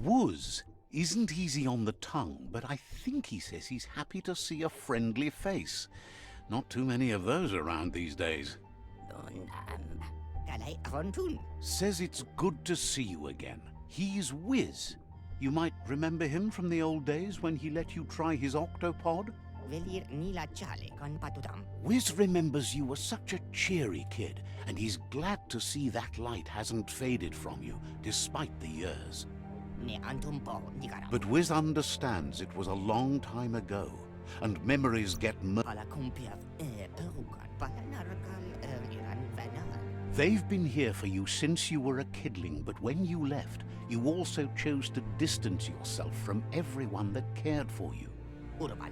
Whiz isn't easy on the tongue, but I think he says he's happy to see a friendly face. Not too many of those around these days. Says it's good to see you again. He's Whiz. You might remember him from the old days when he let you try his octopod? Whiz remembers you were such a cheery kid, and he's glad to see that light hasn't faded from you, despite the years. But Whiz understands it was a long time ago, and memories get They've been here for you since you were a kidling, but when you left, you also chose to distance yourself from everyone that cared for you.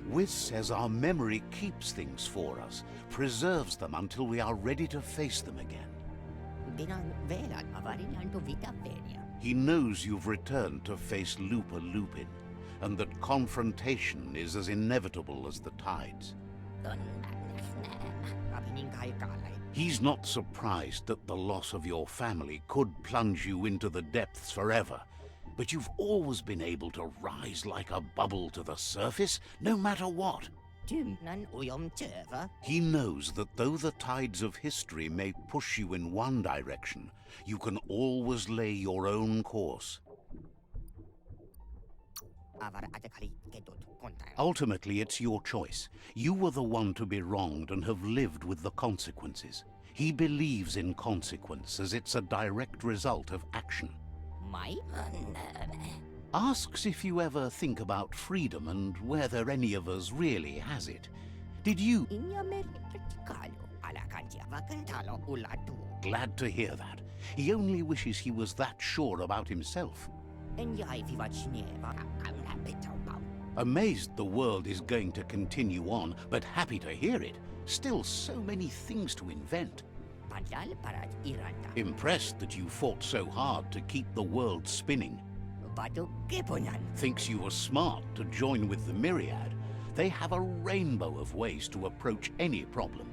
Whiz says our memory keeps things for us, preserves them until we are ready to face them again. He knows you've returned to face Lupa Lupin, and that confrontation is as inevitable as the tides. He's not surprised that the loss of your family could plunge you into the depths forever, but you've always been able to rise like a bubble to the surface, no matter what. He knows that though the tides of history may push you in one direction, you can always lay your own course. Ultimately, it's your choice. You were the one to be wronged and have lived with the consequences. He believes in consequence as it's a direct result of action. Asks if you ever think about freedom and whether any of us really has it. Did you? Glad to hear that. He only wishes he was that sure about himself. Amazed the world is going to continue on, but happy to hear it. Still so many things to invent. Impressed that you fought so hard to keep the world spinning. Thinks you were smart to join with the Myriad. They have a rainbow of ways to approach any problem.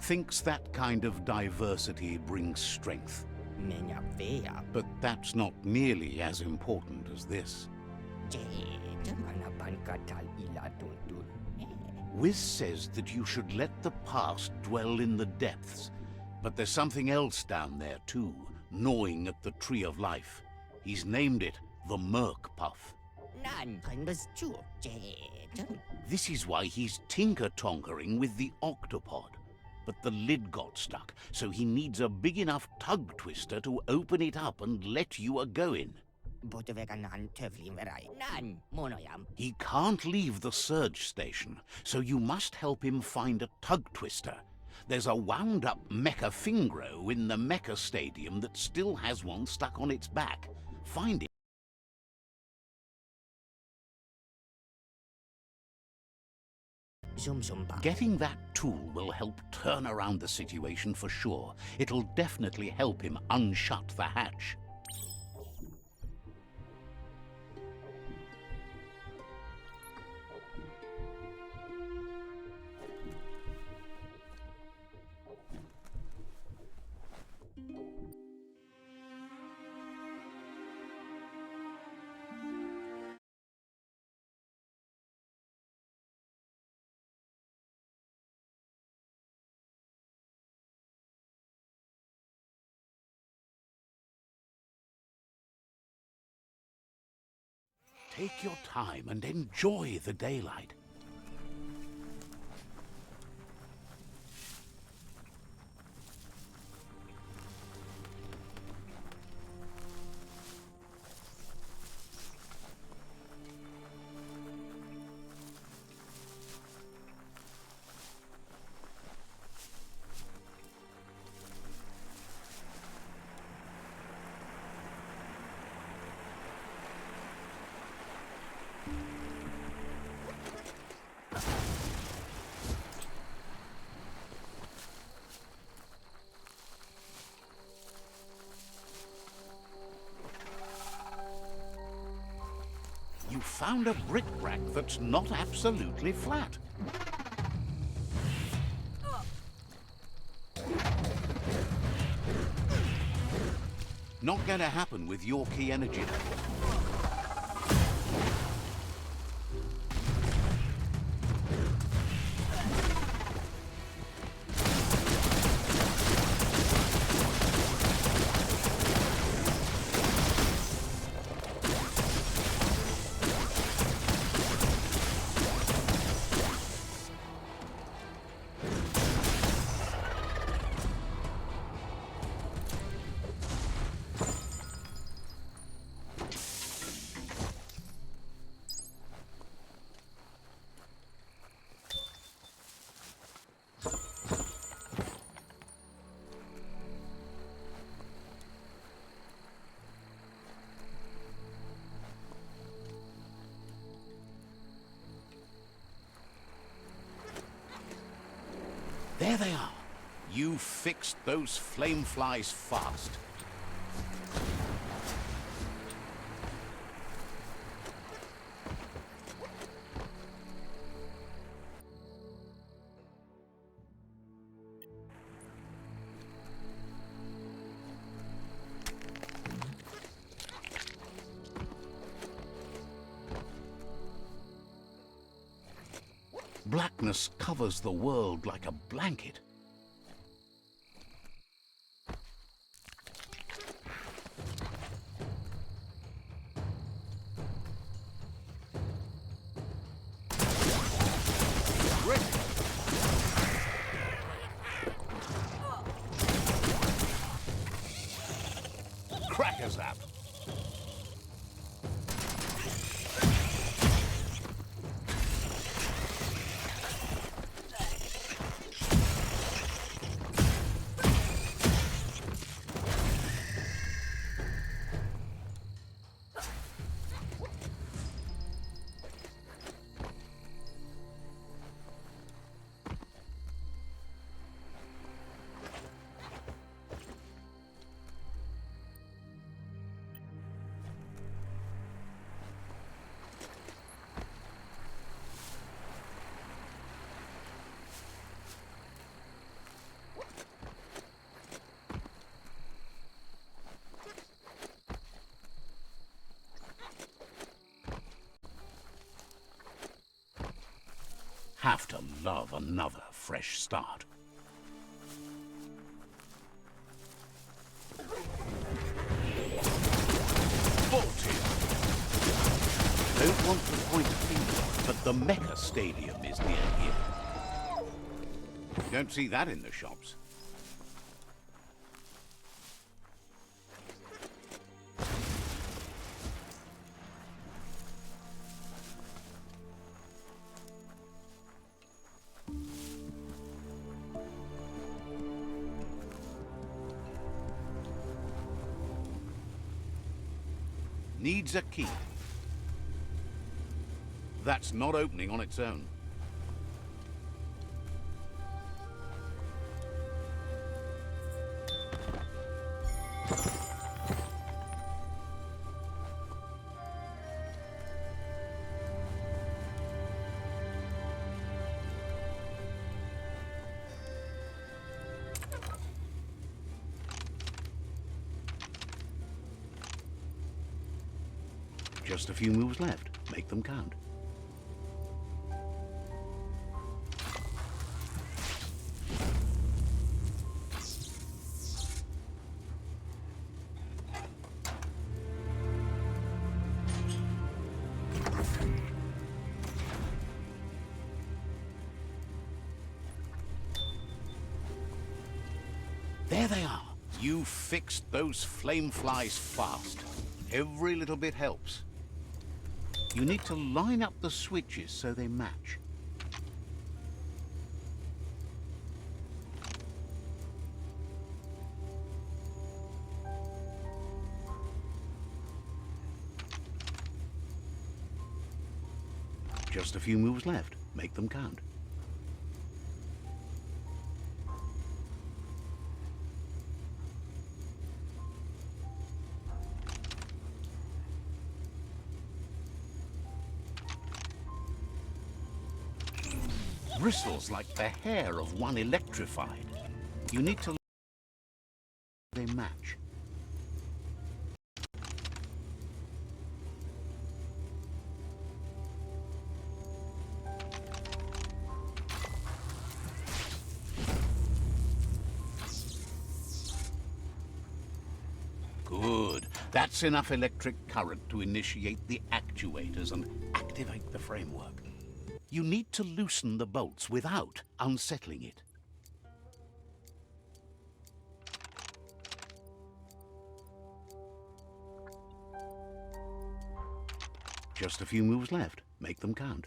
Thinks that kind of diversity brings strength. But that's not nearly as important as this. Whiz says that you should let the past dwell in the depths, but there's something else down there too, gnawing at the tree of life. He's named it the Merc Puff. This is why he's tinker-tonkering with the octopod. But the lid got stuck, so he needs a big enough tug twister to open it up and let you a-goin'. He can't leave the surge station, so you must help him find a tug twister. There's a wound-up mecha fingro in the mecha stadium that still has one stuck on its back. Find it. Getting that tool will help turn around the situation for sure. It'll definitely help him unshut the hatch. Take your time and enjoy the daylight. found a bric-brac that's not absolutely flat. Not going to happen with your key energy level. There they are. You fixed those flame flies fast. Blackness covers the world like a blanket. Crackers up. Have to love another fresh start. Bolted. Don't want to point a finger, but the Mecha Stadium is near here. You don't see that in the shops. Needs a key. That's not opening on its own. Just a few moves left. Make them count. There they are. You fixed those flame flies fast. Every little bit helps. You need to line up the switches so they match. Just a few moves left. Make them count. bristles like the hair of one electrified. You need to... They match. Good. That's enough electric current to initiate the actuators and activate the framework. You need to loosen the bolts without unsettling it. Just a few moves left. Make them count.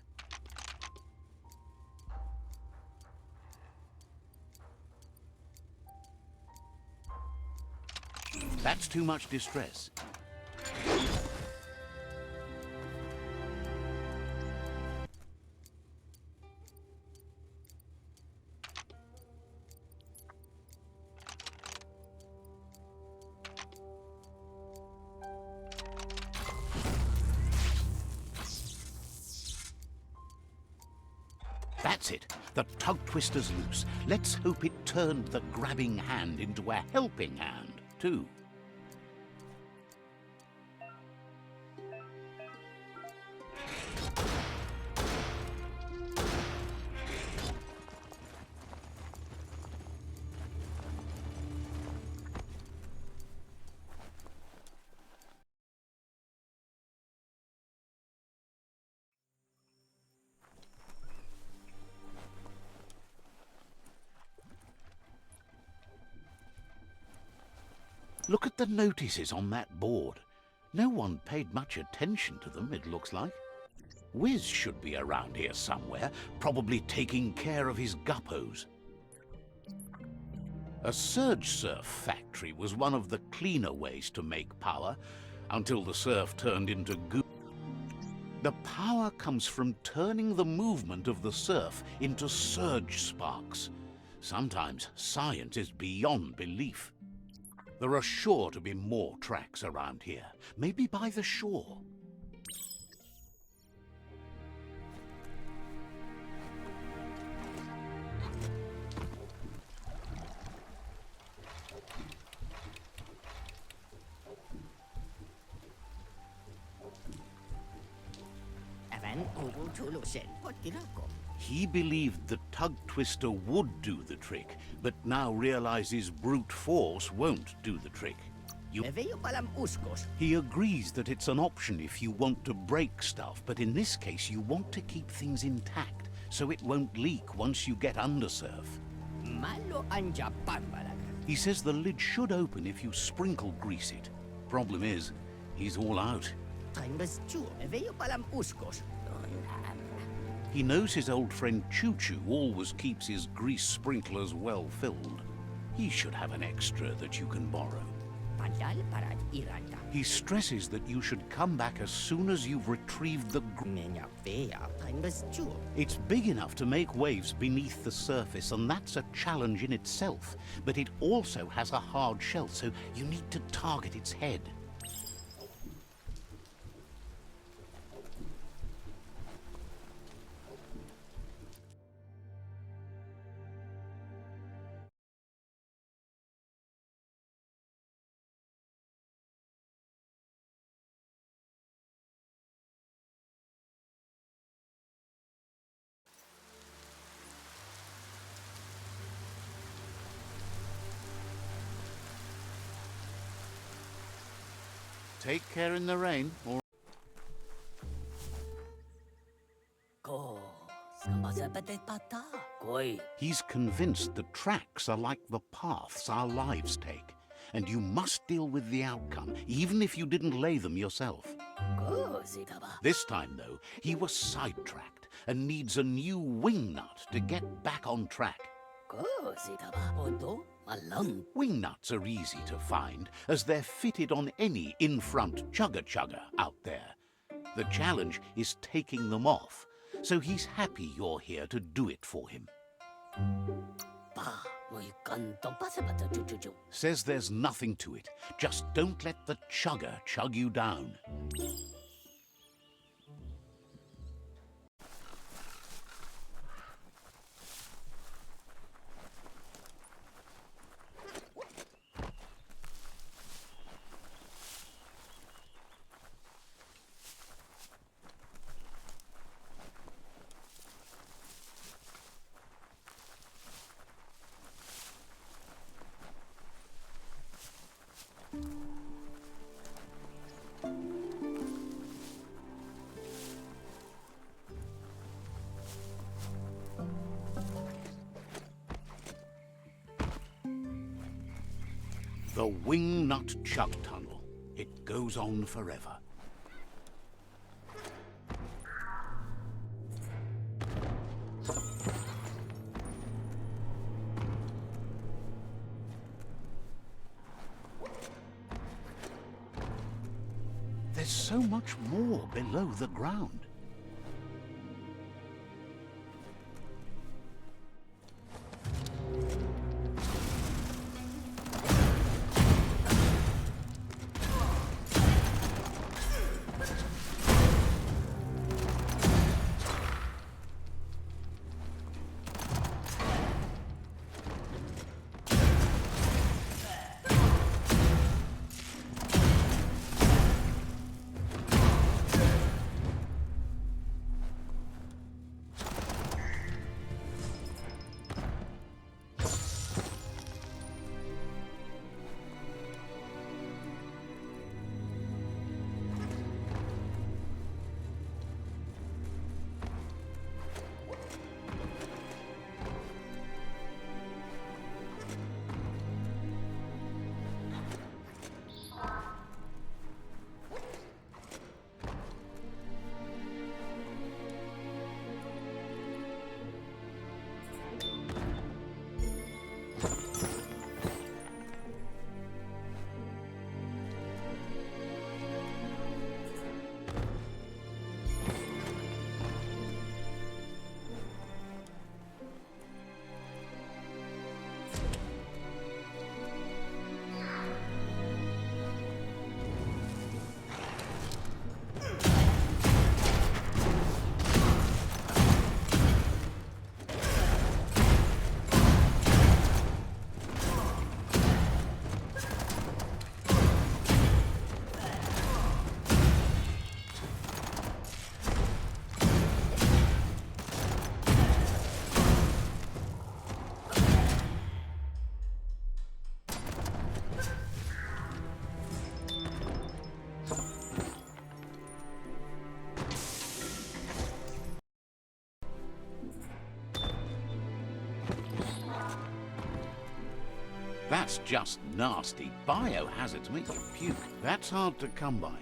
That's too much distress. That's it. The tug twister's loose. Let's hope it turned the grabbing hand into a helping hand, too. Look at the notices on that board. No one paid much attention to them, it looks like. Whiz should be around here somewhere, probably taking care of his guppos. A surge surf factory was one of the cleaner ways to make power, until the surf turned into goo. The power comes from turning the movement of the surf into surge sparks. Sometimes science is beyond belief. There are sure to be more tracks around here, maybe by the shore. He believed the tug twister would do the trick, but now realizes brute force won't do the trick. He agrees that it's an option if you want to break stuff, but in this case you want to keep things intact, so it won't leak once you get under surf. He says the lid should open if you sprinkle grease it. Problem is, he's all out. He knows his old friend Choo-Choo always keeps his grease sprinklers well filled. He should have an extra that you can borrow. He stresses that you should come back as soon as you've retrieved the It's big enough to make waves beneath the surface, and that's a challenge in itself. But it also has a hard shell, so you need to target its head. Take care in the rain, or... He's convinced the tracks are like the paths our lives take, and you must deal with the outcome, even if you didn't lay them yourself. This time, though, he was sidetracked and needs a new wing nut to get back on track. Wing nuts are easy to find, as they're fitted on any in-front chugga-chugga out there. The challenge is taking them off, so he's happy you're here to do it for him. Says there's nothing to it, just don't let the chugga chug you down. The Wingnut Chuck Tunnel. It goes on forever. There's so much more below the ground. That's just nasty. Biohazards make you puke. That's hard to come by.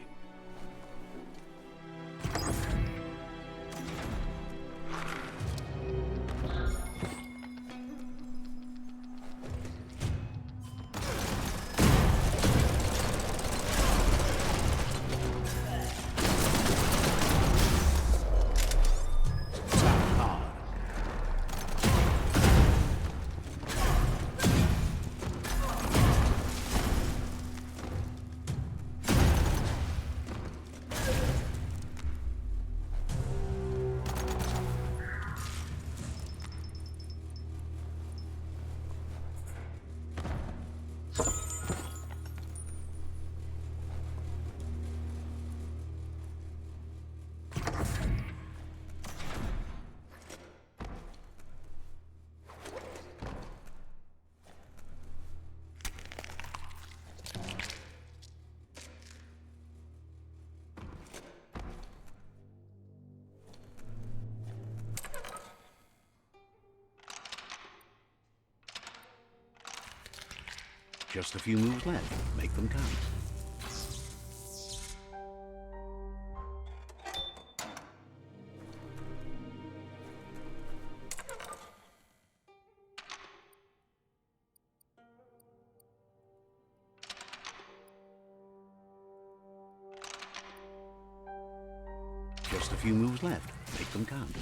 Just a few moves left. Make them count. Just a few moves left. Make them count.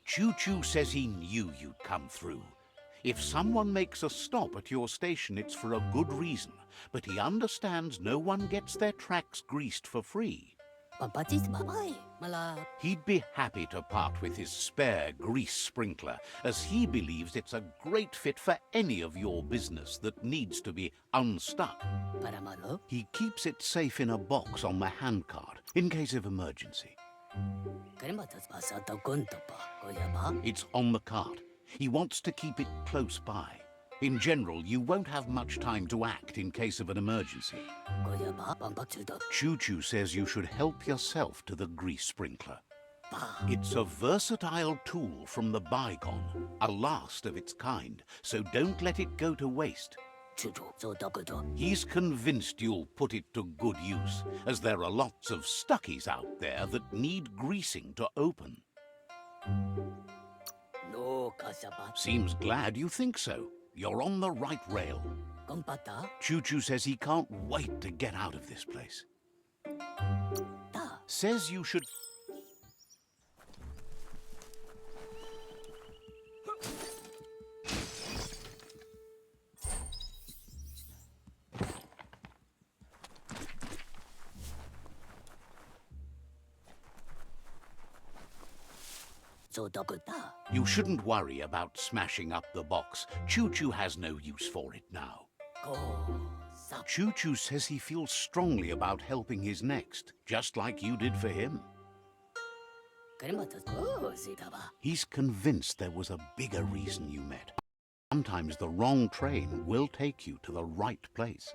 Choo Choo says he knew you'd come through. If someone makes a stop at your station, it's for a good reason, but he understands no one gets their tracks greased for free. He'd be happy to part with his spare grease sprinkler, as he believes it's a great fit for any of your business that needs to be unstuck. He keeps it safe in a box on the handcart, in case of emergency. It's on the cart. He wants to keep it close by. In general, you won't have much time to act in case of an emergency. Choo Choo says you should help yourself to the grease sprinkler. It's a versatile tool from the bygone, a last of its kind, so don't let it go to waste. He's convinced you'll put it to good use, as there are lots of stuckies out there that need greasing to open. Seems glad you think so. You're on the right rail. Choo Choo says he can't wait to get out of this place. Says you should... You shouldn't worry about smashing up the box. Choo Choo has no use for it now. Choo Choo says he feels strongly about helping his next, just like you did for him. He's convinced there was a bigger reason you met. Sometimes the wrong train will take you to the right place.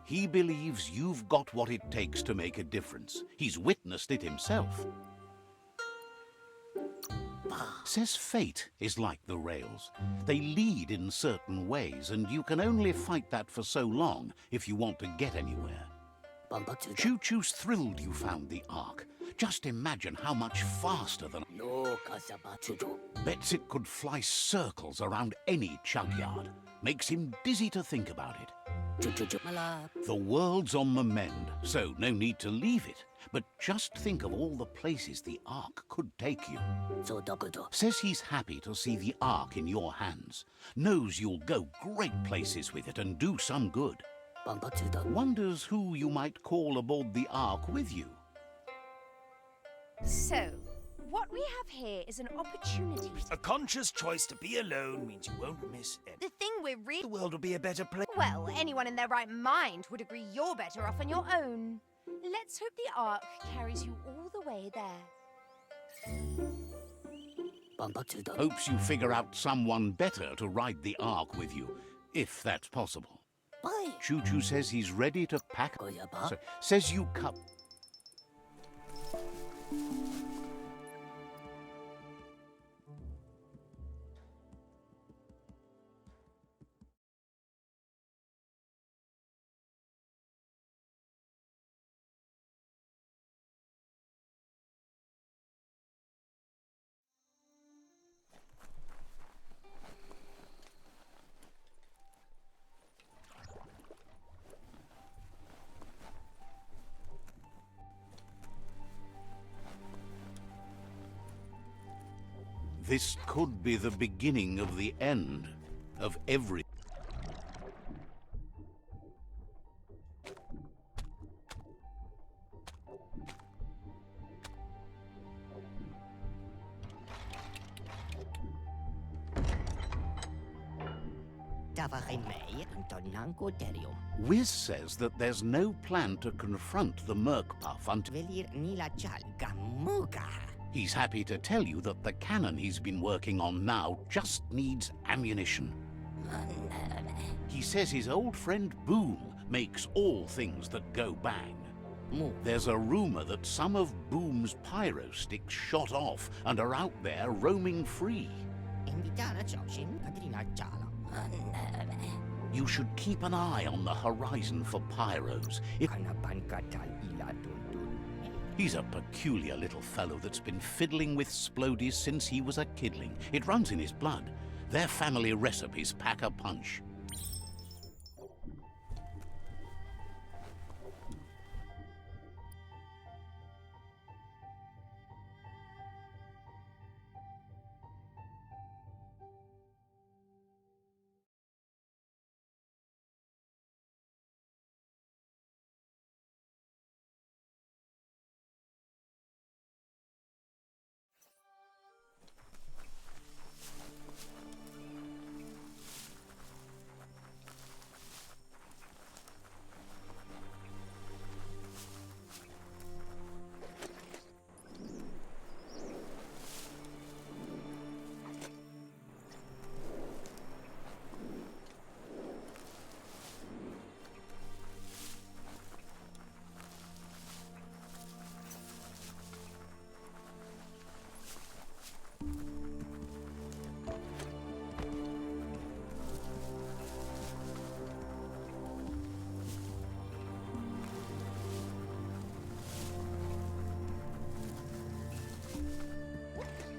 He believes you've got what it takes to make a difference. He's witnessed it himself. Says fate is like the rails. They lead in certain ways, and you can only fight that for so long if you want to get anywhere. Choo Choo's thrilled you found the Ark. Just imagine how much faster than... Bets it could fly circles around any chug yard. Makes him dizzy to think about it. The world's on the mend, so no need to leave it. But just think of all the places the Ark could take you. Says he's happy to see the Ark in your hands. Knows you'll go great places with it and do some good. Wonders who you might call aboard the Ark with you. So, what we have here is an opportunity. A conscious choice to be alone means you won't miss anything. The thing we're really... The world will be a better place. Well, anyone in their right mind would agree you're better off on your own. Let's hope the Ark carries you all the way there. Hopes you figure out someone better to ride the Ark with you, if that's possible. Choo Choo says he's ready to pack... So, says you cut... This could be the beginning of the end of every... Whiz says that there's no plan to confront the Merkpuff until... He's happy to tell you that the cannon he's been working on now just needs ammunition. He says his old friend Boom makes all things that go bang. There's a rumor that some of Boom's pyro sticks shot off and are out there roaming free. You should keep an eye on the horizon for pyros. He's a peculiar little fellow that's been fiddling with splodies since he was a kidling. It runs in his blood. Their family recipes pack a punch.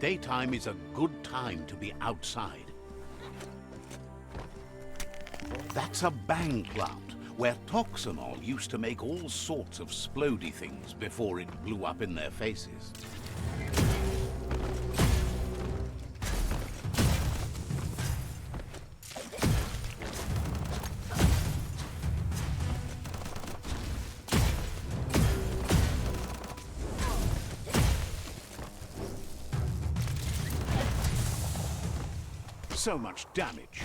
Daytime is a good time to be outside. That's a bang plant, where Toxanol used to make all sorts of splody things before it blew up in their faces. So much damage.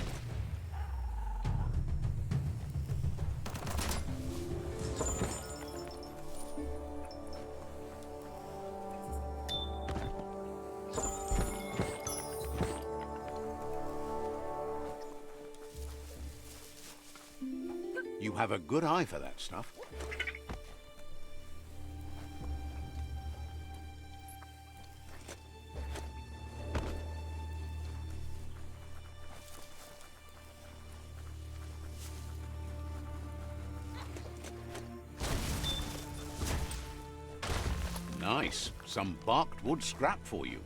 You have a good eye for that stuff. Nice. Some barked wood scrap for you.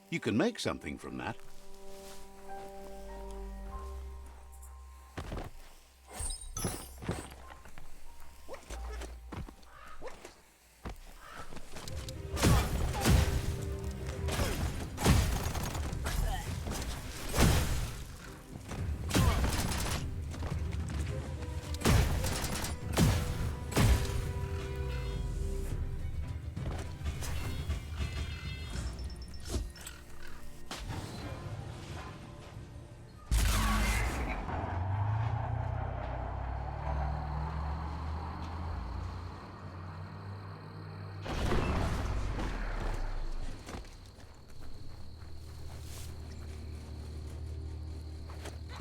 You can make something from that.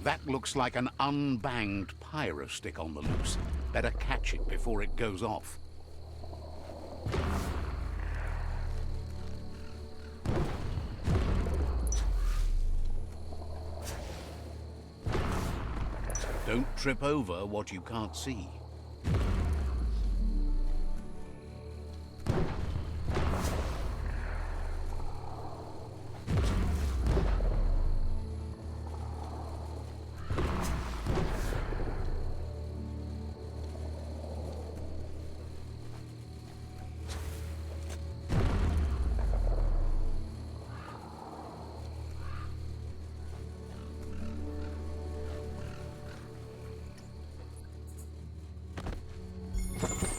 That looks like an unbanged pyro stick on the loose. Better catch it before it goes off. Don't trip over what you can't see.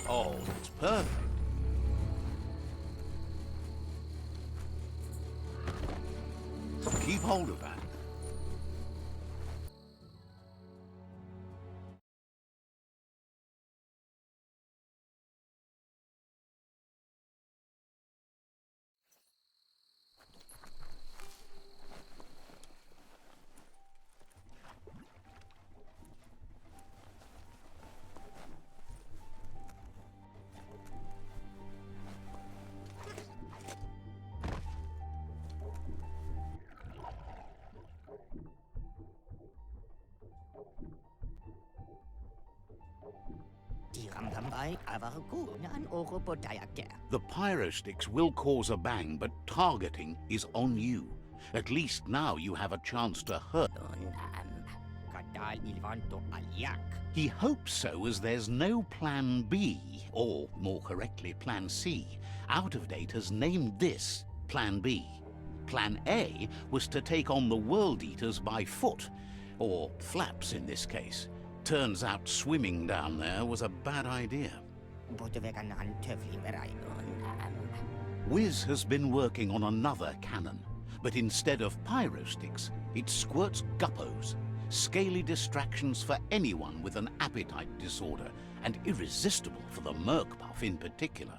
Oh, it's perfect. Keep hold of that. The pyro sticks will cause a bang, but targeting is on you. At least now you have a chance to hurt. He hopes so, as there's no plan B, or more correctly, plan C. Out of Date has named this Plan B. Plan A was to take on the World Eaters by foot, or flaps in this case. Turns out swimming down there was a bad idea. Whiz has been working on another cannon, but instead of pyro sticks, it squirts guppos, scaly distractions for anyone with an appetite disorder, and irresistible for the merc buff in particular.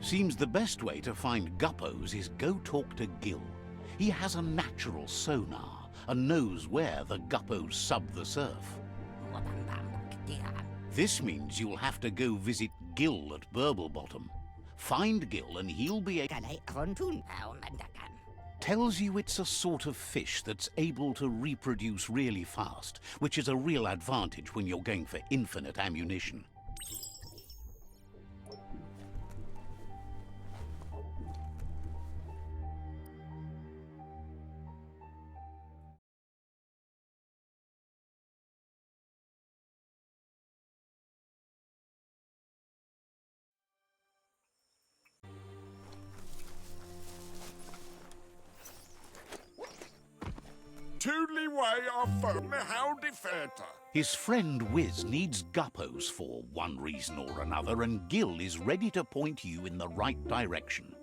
Seems the best way to find guppos is go talk to Gil. He has a natural sonar and knows where the guppos sub the surf. This means you'll have to go visit Gil at Burblebottom. Find Gil and he'll be tells you it's a sort of fish that's able to reproduce really fast, which is a real advantage when you're going for infinite ammunition. His friend Whiz needs guppos for one reason or another, and Gil is ready to point you in the right direction.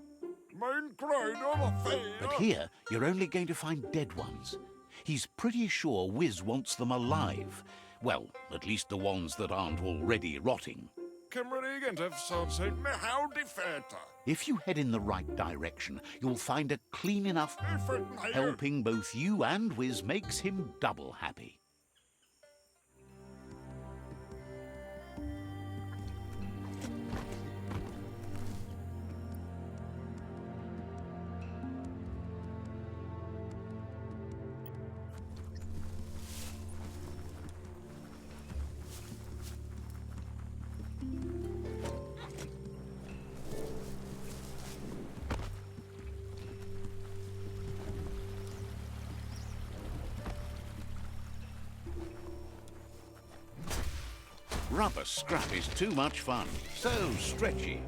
But here, you're only going to find dead ones. He's pretty sure Whiz wants them alive. Well, at least the ones that aren't already rotting. If you head in the right direction, you'll find a clean enough helping both you and Whiz makes him double happy. Rubber scrap is too much fun, so stretchy.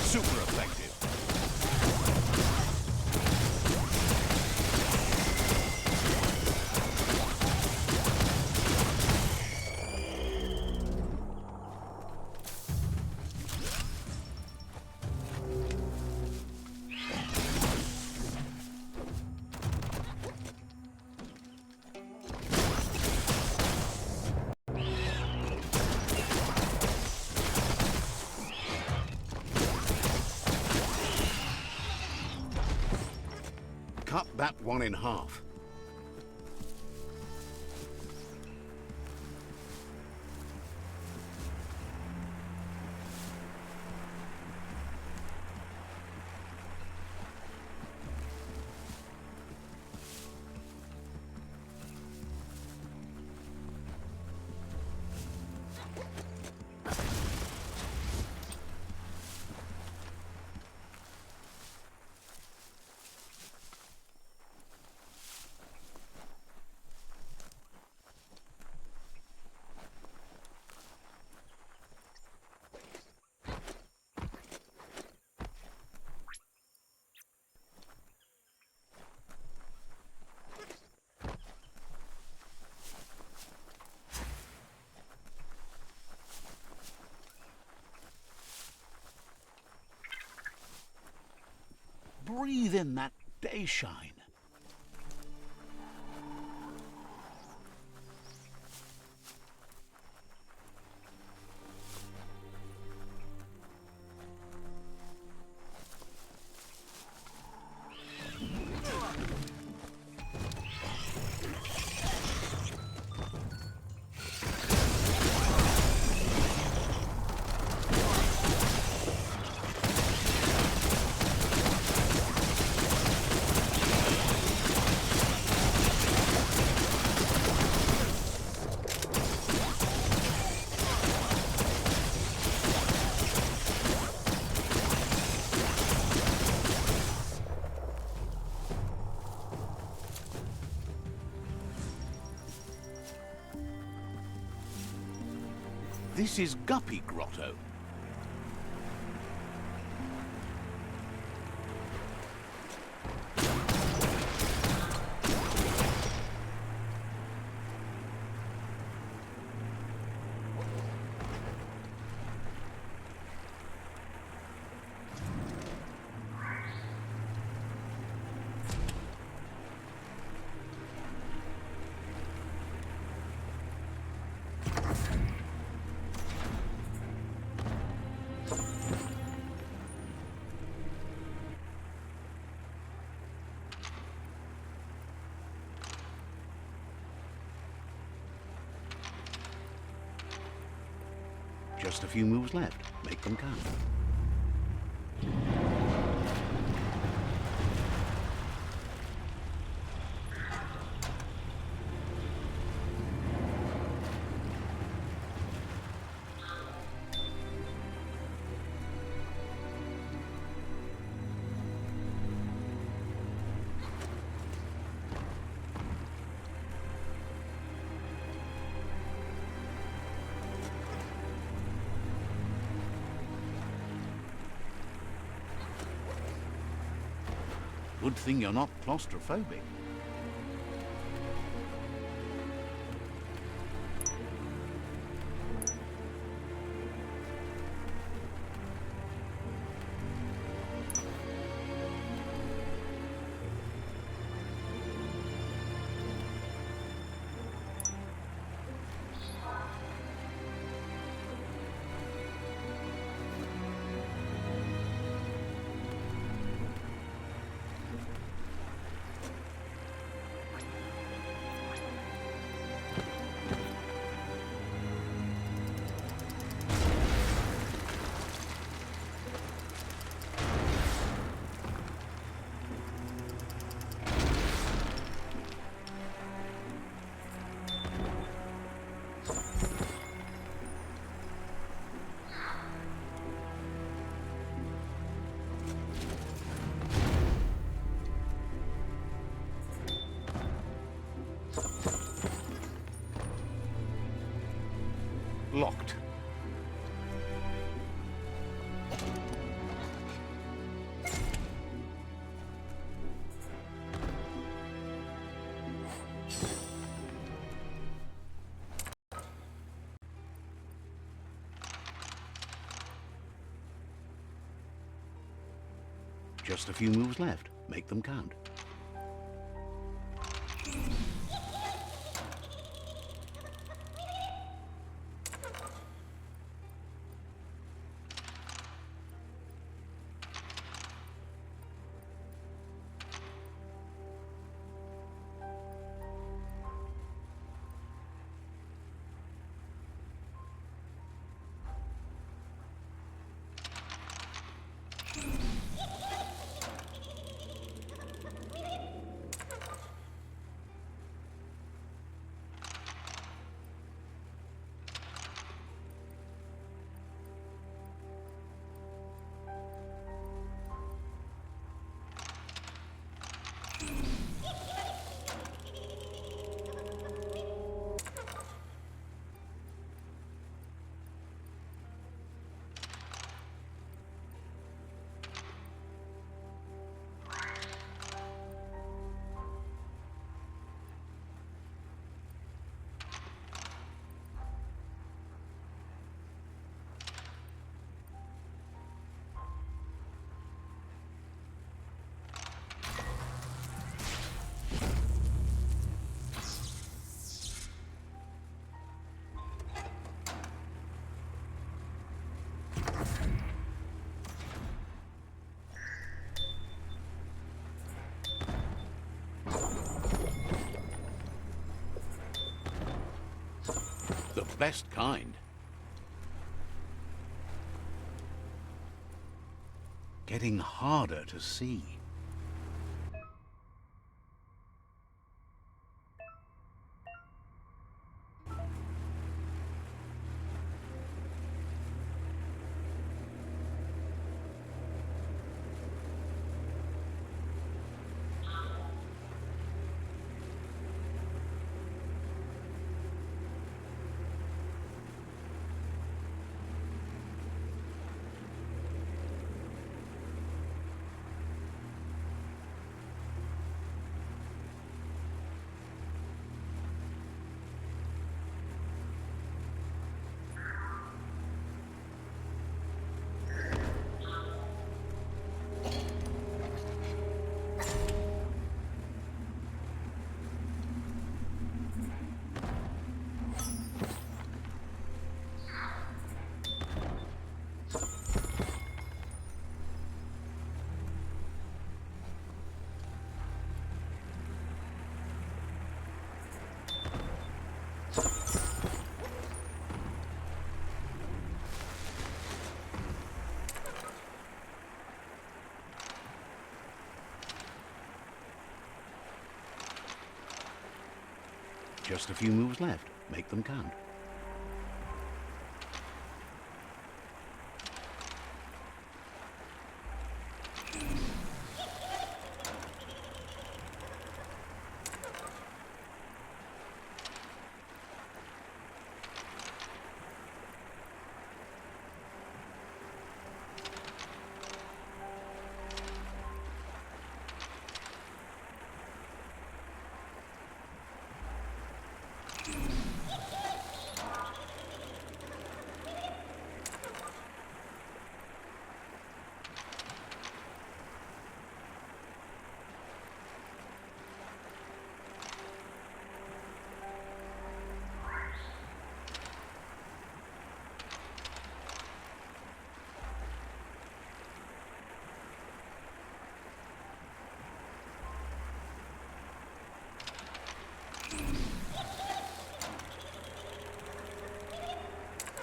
Super effective. Cut that one in half. Breathe in that day shine. This is Guppy Grotto. Just a few moves left. Make them count. Good thing you're not claustrophobic. Locked. Just a few moves left. Make them count. The best kind. Getting harder to see. Just a few moves left. Make them count.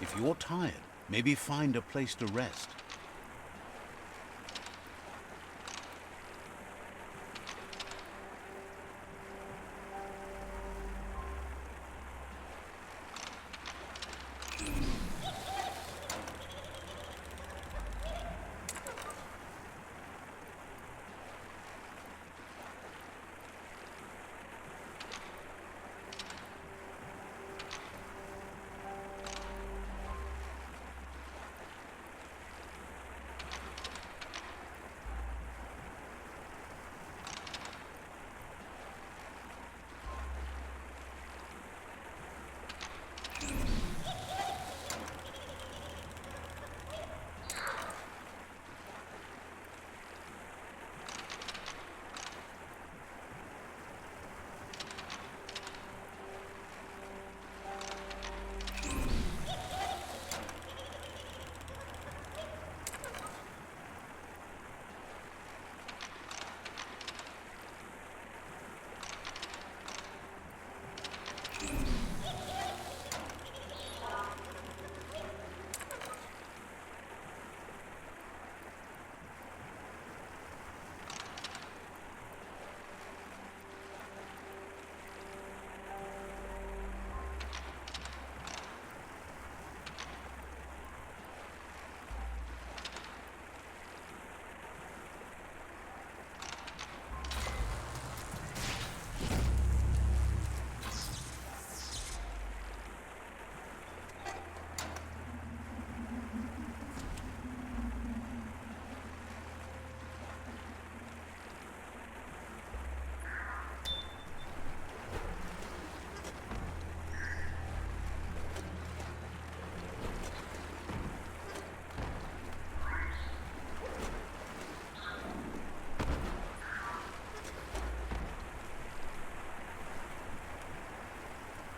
If you're tired, maybe find a place to rest.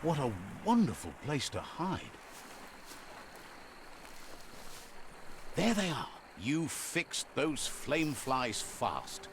What a wonderful place to hide. There they are. You fixed those flame flies fast.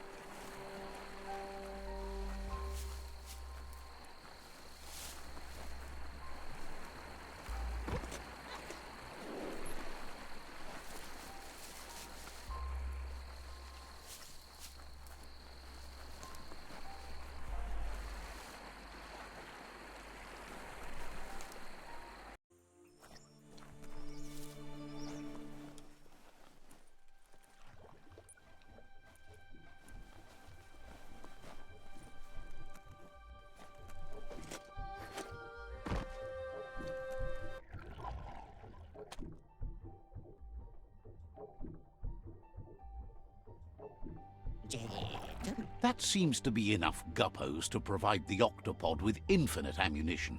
That seems to be enough guppos to provide the octopod with infinite ammunition.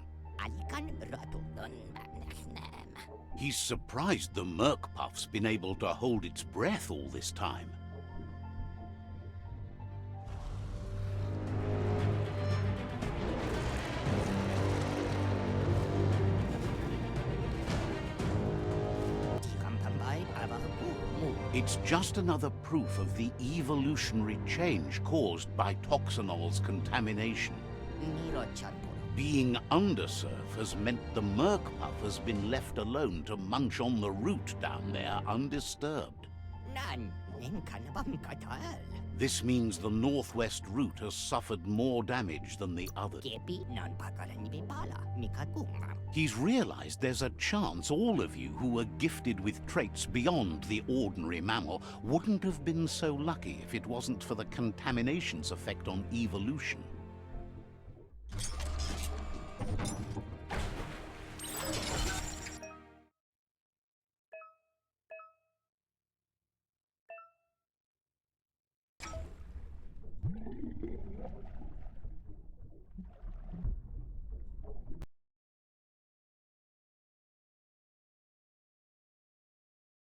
He's surprised the Merc Puff's been able to hold its breath all this time. It's just another proof of the evolutionary change caused by Toxanol's contamination. Being undersurf has meant the Merc Puff has been left alone to munch on the root down there undisturbed. This means the northwest route has suffered more damage than the others. He's realized there's a chance all of you who were gifted with traits beyond the ordinary mammal wouldn't have been so lucky if it wasn't for the contamination's effect on evolution.